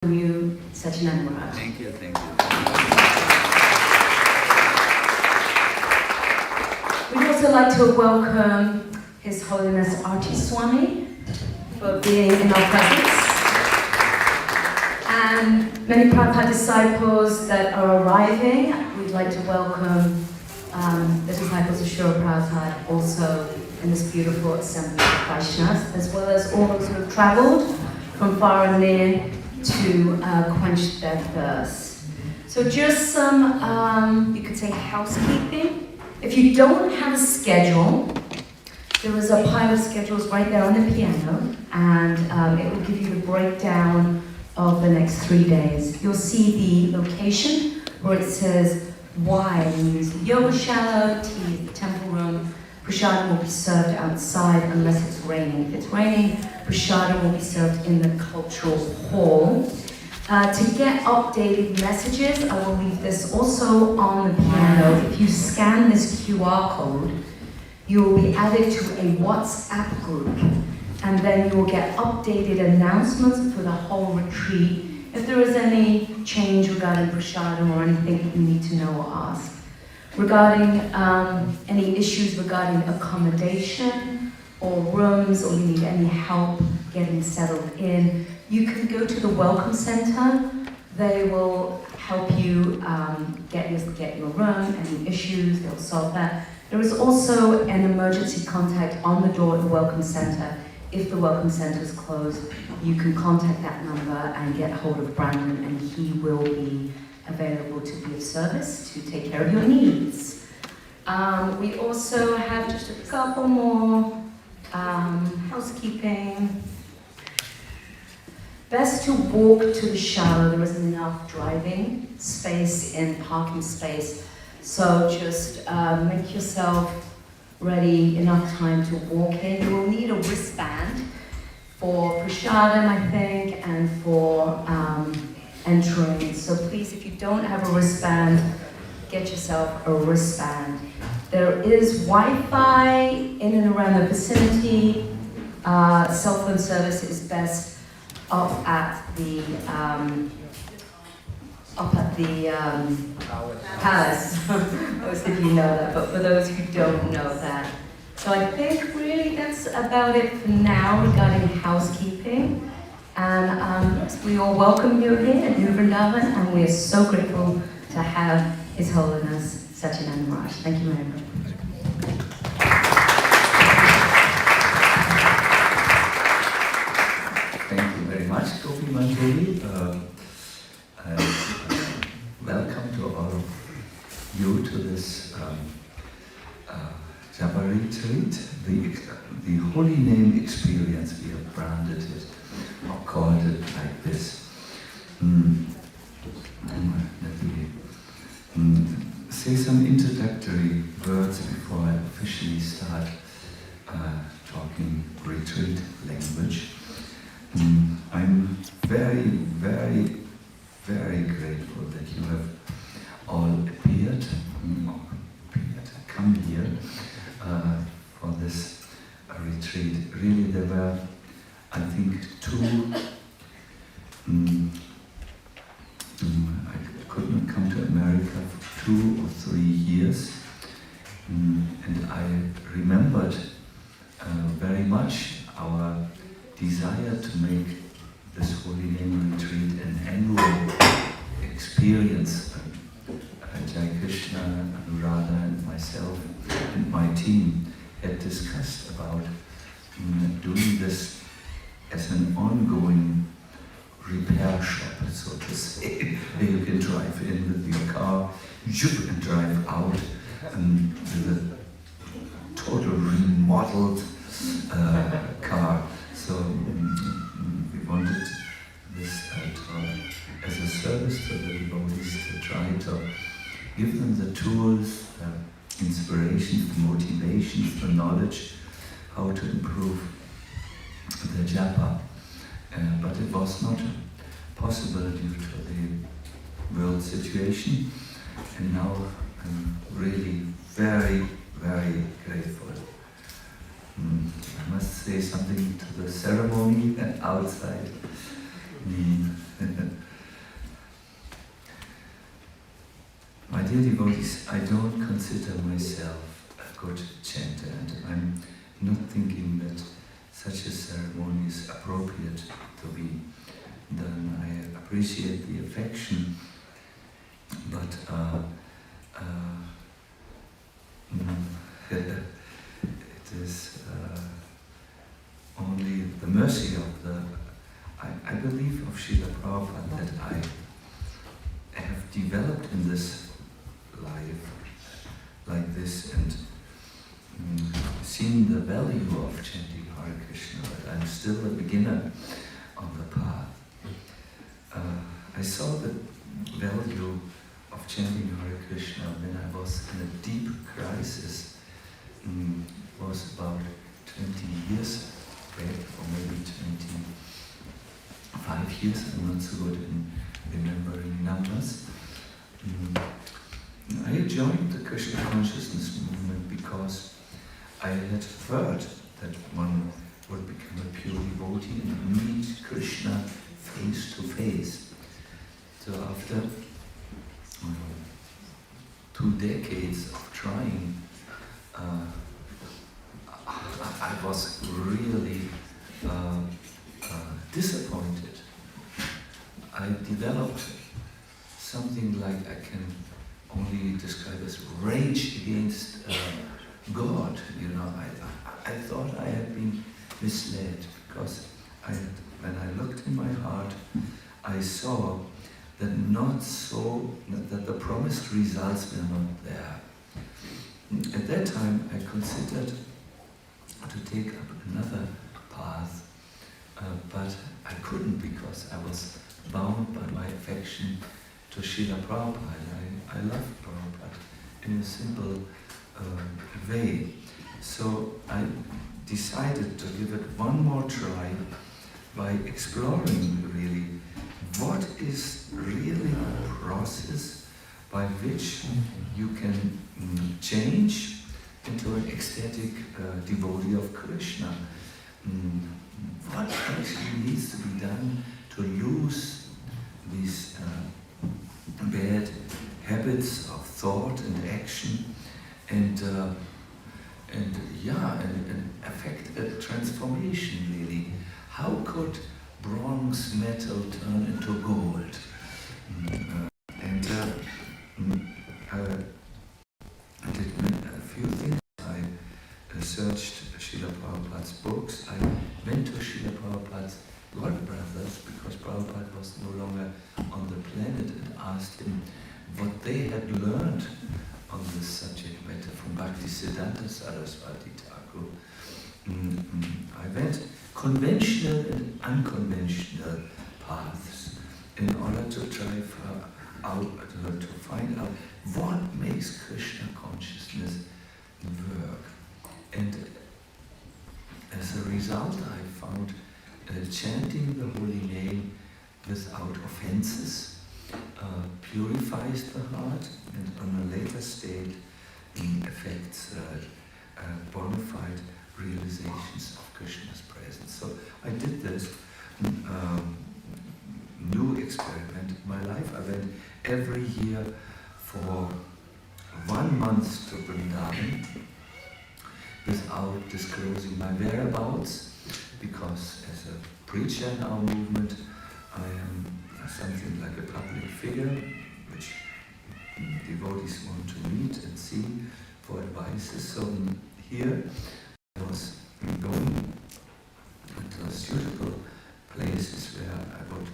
You, Sacinandana. Thank you, thank you. We'd also like to welcome His Holiness Swami for being in our presence, and many Prabhupada disciples that are arriving. We'd like to welcome the disciples of Srila Prabhupada also in this beautiful assembly of practitioners, as well as all those who have travelled from far and near to quench their thirst. So just some, you could say, housekeeping. If you don't have a schedule, there is a pile of schedules right there on the piano, and it will give you the breakdown of the next 3 days. You'll see the location where it says why we use the yoga shala, tea is the temple room, prasadam will be served outside unless it's raining. If it's raining, prasadam will be served in the cultural hall. To get updated messages, I will leave this also on the piano. If you scan this QR code, you will be added to a WhatsApp group, and then you will get updated announcements for the whole retreat. If there is any change regarding prasadam or anything that you need to know or ask. Regarding any issues regarding accommodation or rooms, or you need any help getting settled in, you can go to the Welcome Center. They will help you get your room, any issues, they'll solve that. There is also an emergency contact on the door at the Welcome Center. If the Welcome Center is closed, you can contact that number and get hold of Brandon, and he will be available to be of service to take care of your needs. We also have just a couple more housekeeping. Best to walk to the shala. There isn't enough driving space and parking space, so just make yourself ready, enough time to walk in. You will need a wristband for prasadam, I think, and for entering. So please, if you don't have a wristband, get yourself a wristband. There is Wi-Fi in and around the vicinity. Cell phone service is best up at the palace. Most of you know that, but for those who don't know that. So I think really that's about it for now regarding housekeeping. And yes, we all welcome you here in Vrindavan, and we are so grateful to have His Holiness Sacinandana Maharaj. Thank you very much. Thank you very much, Gopi Manjari. Welcome to all of you to this Japa retreat, the Holy Name experience. We have branded it or called it like this. Let me say some introductory words before I officially start talking retreat language. I'm very, very, very grateful that you have all appeared, come here for this retreat. Really, there were, I think, I couldn't come to America for 2 or 3 years, and I remembered very much our desire to make this Holy Name retreat an annual experience. Jai Krishna, Anuradha, and myself and my team had discussed about doing this as an ongoing repair shop, so to say, where you can drive in with your car, and drive out with a total remodeled car. So we wanted this as a service to the devotees, to try to give them the tools, inspiration, motivation, the knowledge, how to improve the japa. But it was not possible due to the world situation, and now I'm really very, very grateful. I must say something to the ceremony and outside. My dear devotees, I don't consider myself a good chanter, and I'm not thinking that such a ceremony is appropriate to be done. I appreciate the affection, but it is only the mercy of the... I believe of Srila Prabhupada that I have developed in this life like this and seen the value of chanting Hare Krishna, but I'm still a beginner on the path. I saw the value of chanting Hare Krishna when I was in a deep crisis. It was about 20 years back, or maybe 25 years. I'm not so good in remembering numbers. I joined the Krishna consciousness movement because I had heard that one would become a pure devotee and meet Krishna face to face. So after 2 decades of trying, I was really disappointed. I developed something like I can only describe as rage against God. You know, I thought I had been misled because when I looked in my heart, I saw that that the promised results were not there. At that time, I considered to take up another path, but I couldn't because I was bound by my affection to Srila Prabhupada. I love Prabhupada in a simple way. So I decided to give it one more try by exploring really what is really the process by which you can change into an ecstatic devotee of Krishna. What actually needs to be done to lose these bad habits of thought and action and affect a transformation really. How could bronze metal turn into gold? I did a few things. I searched Srila Prabhupada's books. I went to Srila Prabhupada's godbrothers because Prabhupada was no longer on the planet and asked him what they had learned on this subject matter from Bhakti-yoga Saraswati Thakur. I went conventional and unconventional paths in order to try to find out what makes Krishna consciousness work. And as a result, I found chanting the holy name without offenses purifies the heart, and on a later state affects bona fide realizations of Krishna's presence. So I did this new experiment in my life. I went every year for 1 month to Vrindavan without disclosing my whereabouts, because as a preacher in our movement, I am something like a public figure, which devotees want to meet and see for advices. So here I was going to suitable places where I would